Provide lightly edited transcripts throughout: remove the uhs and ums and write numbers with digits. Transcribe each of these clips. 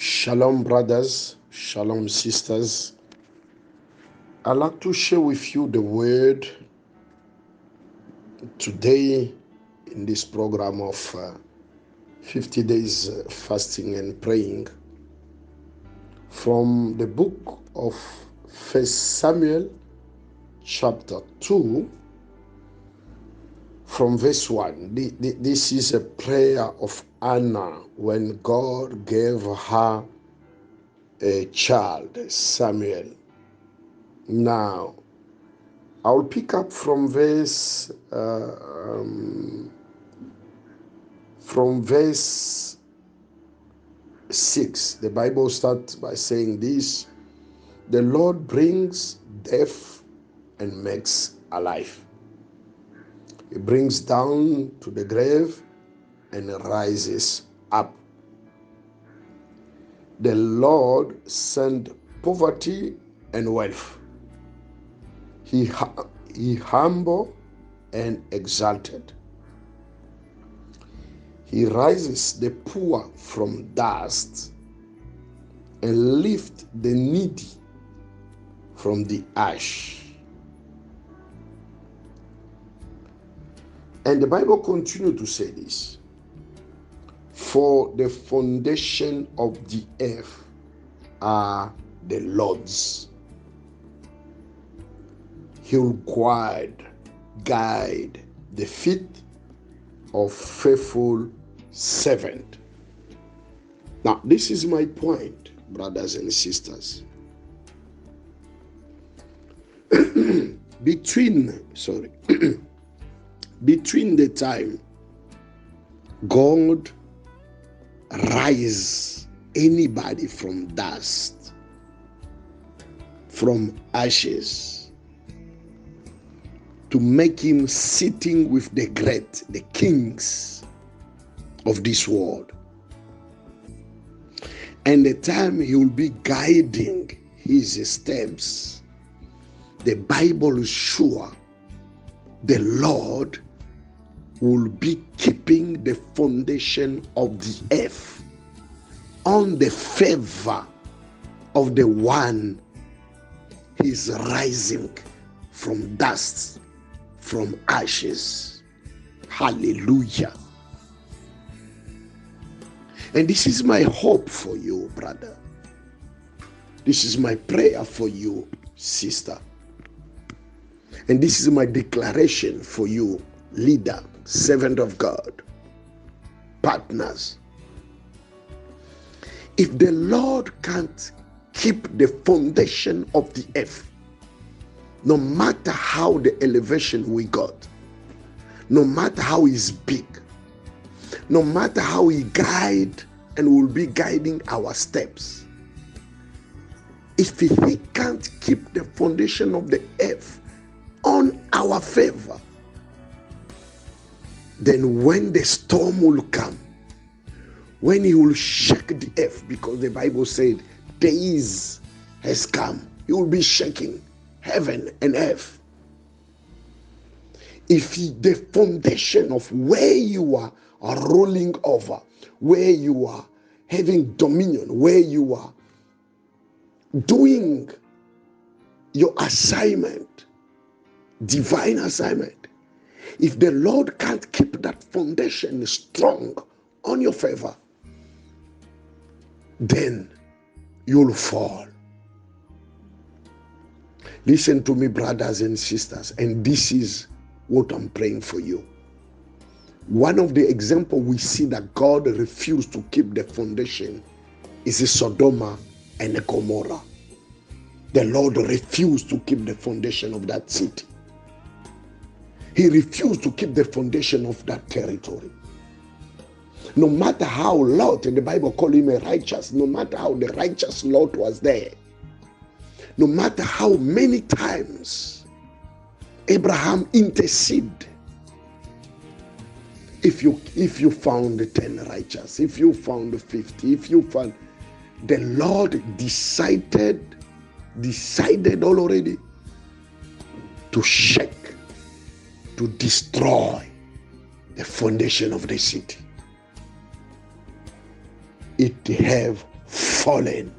Shalom, brothers. Shalom, sisters. I'd like to share with you the word today in this program of 50 days fasting and praying from the book of 1 Samuel chapter 2 from verse 1. This is a prayer of Anna when God gave her a child, Samuel. Now, I'll pick up from verse 6. The Bible starts by saying this: the Lord brings death and makes alive. He brings down to the grave and rises up. The Lord sent poverty and wealth. He humble and exalted. He raises the poor from dust and lifts the needy from the ash. And the Bible continues to say this: for the foundation of the earth are the Lord's. He'll guide the feet of faithful servant. Now, this is my point, brothers and sisters. Between the time God rise anybody from dust, from ashes, to make him sitting with the great, the kings of this world, and the time he will be guiding his steps, the Bible is sure the Lord will be keeping the foundation of the earth on the favor of the one he's rising from dust, from ashes. Hallelujah. And this is my hope for you, brother. This is my prayer for you, sister. And this is my declaration for you, leader, servant of God, partners. If the Lord can't keep the foundation of the earth, no matter how the elevation we got, no matter how he's big, no matter how he guide and will be guiding our steps, if he can't keep the foundation of the earth on our favor, then when the storm will come, when he will shake the earth, because the Bible said days has come, he will be shaking heaven and earth. If the foundation of where you are rolling over, where you are having dominion, where you are doing your assignment, divine assignment, if the Lord can't keep that foundation strong on your favor, then you'll fall. Listen to me, brothers and sisters, and this is what I'm praying for you. One of the examples we see that God refused to keep the foundation is Sodom and Gomorrah. The Lord refused to keep the foundation of that city. He refused to keep the foundation of that territory. No matter how Lot, and the Bible called him a righteous, no matter how the righteous Lot was there, no matter how many times Abraham interceded, if you found 10 righteous, if you found 50, if you found, the Lord decided already to shake, to destroy the foundation of the city. It have fallen.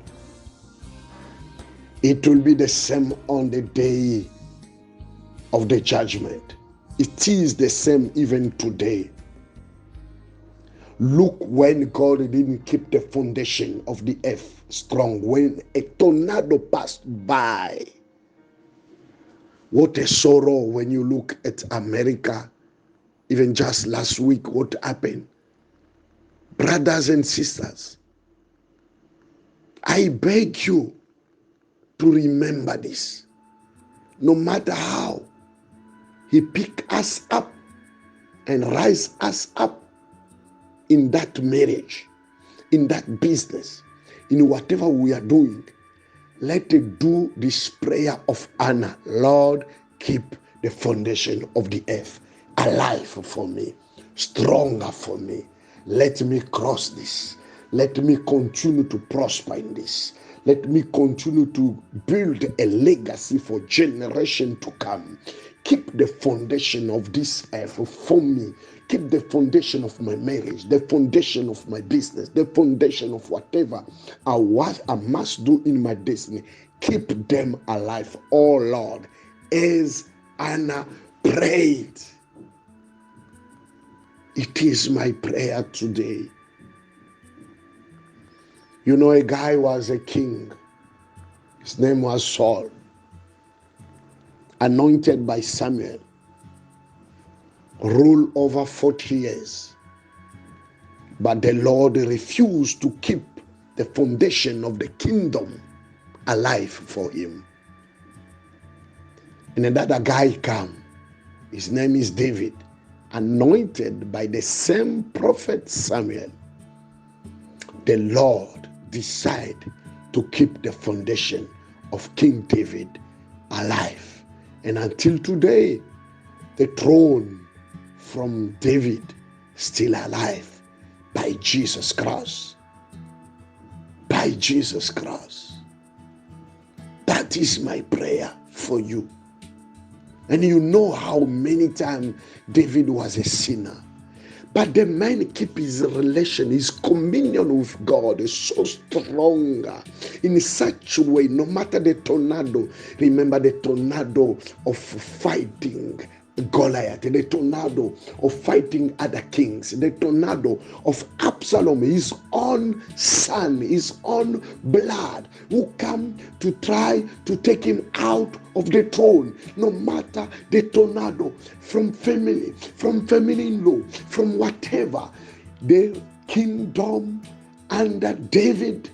It will be the same on the day of the judgment. It is the same even today. Look, when God didn't keep the foundation of the earth strong, when a tornado passed by. What a sorrow when you look at America. Even just last week, what happened? Brothers and sisters, I beg you to remember this. No matter how He pick us up and rise us up in that marriage, in that business, in whatever we are doing, let it do this prayer of Anna. Lord, keep the foundation of the earth alive for me, stronger for me. Let me cross this. Let me continue to prosper in this. Let me continue to build a legacy for generation to come. Keep the foundation of this earth for me. Keep the foundation of my marriage, the foundation of my business, the foundation of whatever I must do in my destiny. Keep them alive, oh Lord, as Anna prayed. It is my prayer today. You know, a guy was a king. His name was Saul, anointed by Samuel, ruled over 40 years. But the Lord refused to keep the foundation of the kingdom alive for him. And another guy came. His name is David, anointed by the same prophet Samuel. The Lord decided to keep the foundation of King David alive. And until today, the throne from David still alive by Jesus Christ. By Jesus Christ. That is my prayer for you. And you know how many times David was a sinner. But the man keep his relation, his communion with God is so strong in such a way, no matter the tornado. Remember the tornado of fighting Goliath, the tornado of fighting other kings, the tornado of Absalom, his own son, his own blood, who come to try to take him out of the throne. No matter the tornado from family-in-law, from whatever, the kingdom under David,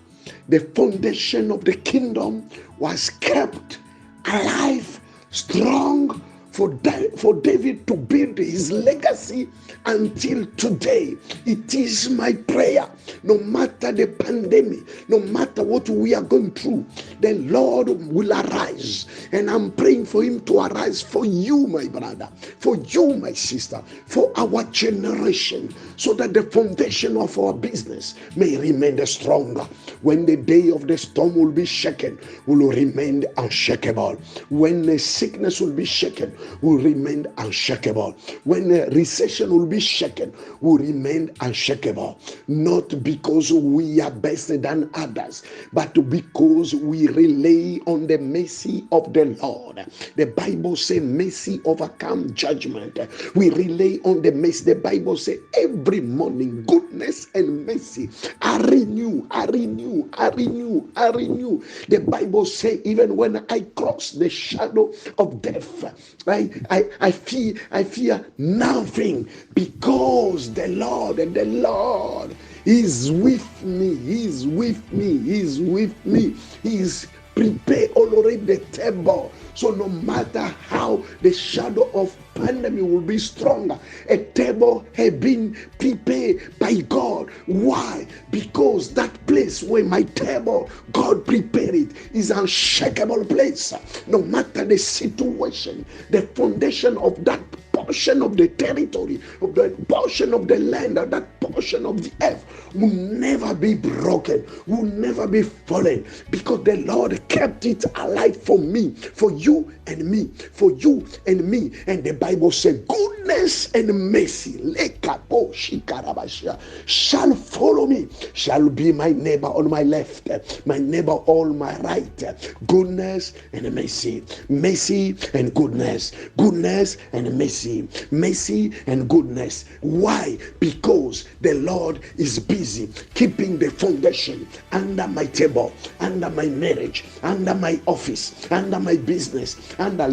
the foundation of the kingdom was kept alive, strong, for David to build his legacy until today. It is my prayer, no matter the pandemic, no matter what we are going through, the Lord will arise. And I'm praying for him to arise for you, my brother, for you, my sister, for our generation, so that the foundation of our business may remain stronger. When the day of the storm will be shaken, we will remain unshakable. When the sickness will be shaken, will remain unshakable. When a recession will be shaken, will remain unshakable. Not because we are better than others, but because we rely on the mercy of the Lord. The Bible says mercy overcome judgment. We rely on the mercy. The Bible says every morning goodness and mercy are renew. The Bible says even when I cross the shadow of death, I fear nothing, because the Lord is with me. He's prepared already the table. So no matter how the shadow of pandemic will be stronger, a table has been prepared by God. Why? Because that place where my table, God prepared it, is an unshakable place. No matter the situation, the foundation of that portion of the territory, of the portion of the land, of that portion of the earth will never be broken, will never be fallen, because the Lord kept it alive for me, for you and me, for you and me. And the Bible says goodness goodness and mercy shall follow me, shall be my neighbor on my left, my neighbor on my right. Goodness and mercy, mercy and goodness, goodness and mercy, mercy and goodness. Why? Because the Lord is busy keeping the foundation under my table, under my marriage, under my office, under my business, under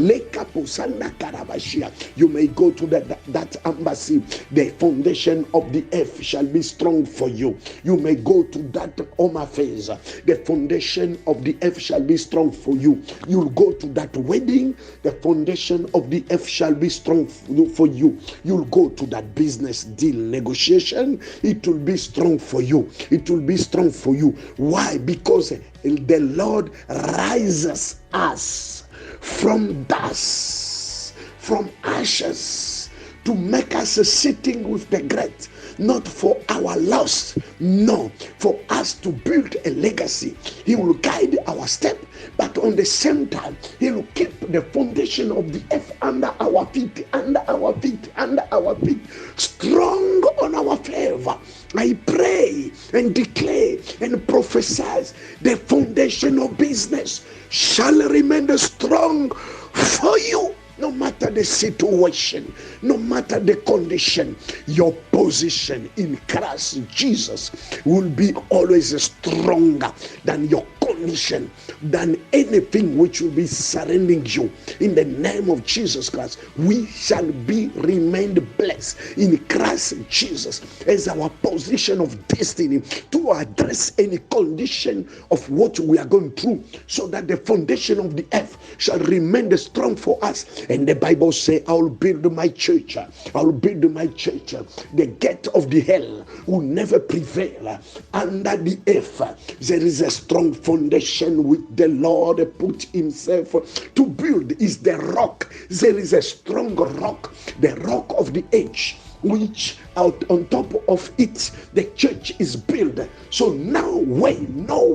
you may go to that embassy. The foundation of the earth shall be strong for you. You may go to that home affairs. The foundation of the earth shall be strong for you. You'll go to that wedding. The foundation of the earth shall be strong for you. You'll go to that business deal negotiation. It will be strong for you. It will be strong for you. Why? Because the Lord rises us from dust, from ashes, to make us sitting with the great, not for our loss, no, for us to build a legacy. He will guide our step, but on the same time, he will keep the foundation of the earth under our feet, under our feet, under our feet, strong on our favor. I pray and declare and prophesy the foundation of business shall remain strong for you. No matter the situation, no matter the condition, your position in Christ Jesus will be always stronger than your condition, than anything which will be surrounding you. In the name of Jesus Christ, we shall be remained blessed in Christ Jesus as our position of destiny to address any condition of what we are going through, so that the foundation of the earth shall remain strong for us. And the Bible says, I will build my church. I will build my church. The gate of the hell will never prevail. Under the earth, there is a strong foundation which the Lord put himself to build. Is the rock. There is a strong rock, the rock of the age, which out on top of it the church is built. So no way, no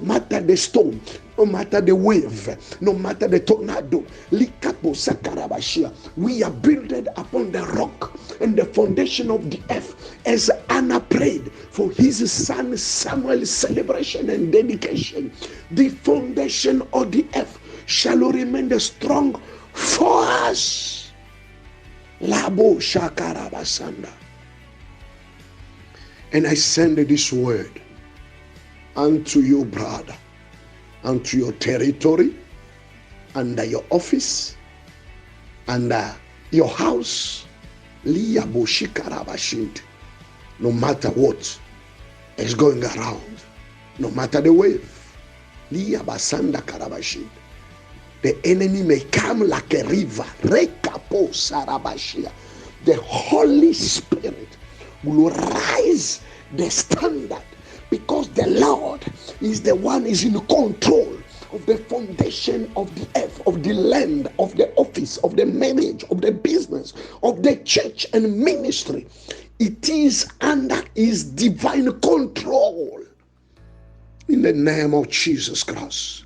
matter the storm, no matter the wave, no matter the tornado, we are builded upon the rock and the foundation of the earth, as Anna prayed for his son Samuel's celebration and dedication. The foundation of the earth shall remain strong for us. Labo Shakarabasanda. And I send this word unto you, brother, unto your territory, under your office, under your house. No matter what is going around, no matter the wave, the enemy may come like a river. The Holy Spirit will rise the standard, because the Lord is the one is in control of the foundation of the earth, of the land, of the office, of the marriage, of the business, of the church and ministry. It is under his divine control. In the name of Jesus Christ.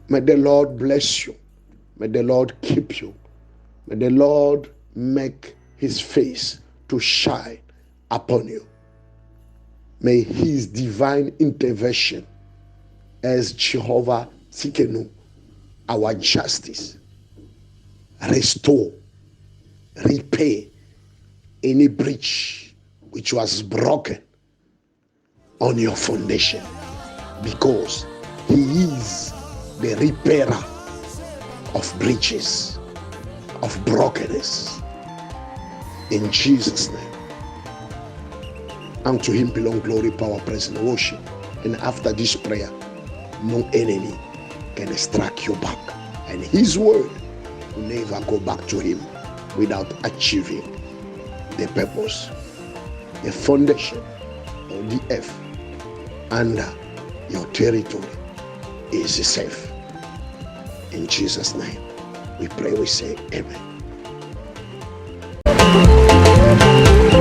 May the Lord bless you. May the Lord keep you. May the Lord make his face to shine upon you. May his divine intervention as Jehovah Tsidkenu, our justice, restore, repay any breach which was broken on your foundation, because he is the repairer of breaches, of brokenness. In Jesus' name. Unto him belong glory, power, praise, and worship. And after this prayer, no enemy can strike you back. And his word will never go back to him without achieving the purpose. The foundation of the earth under your territory is safe. In Jesus' name, we pray, we say amen.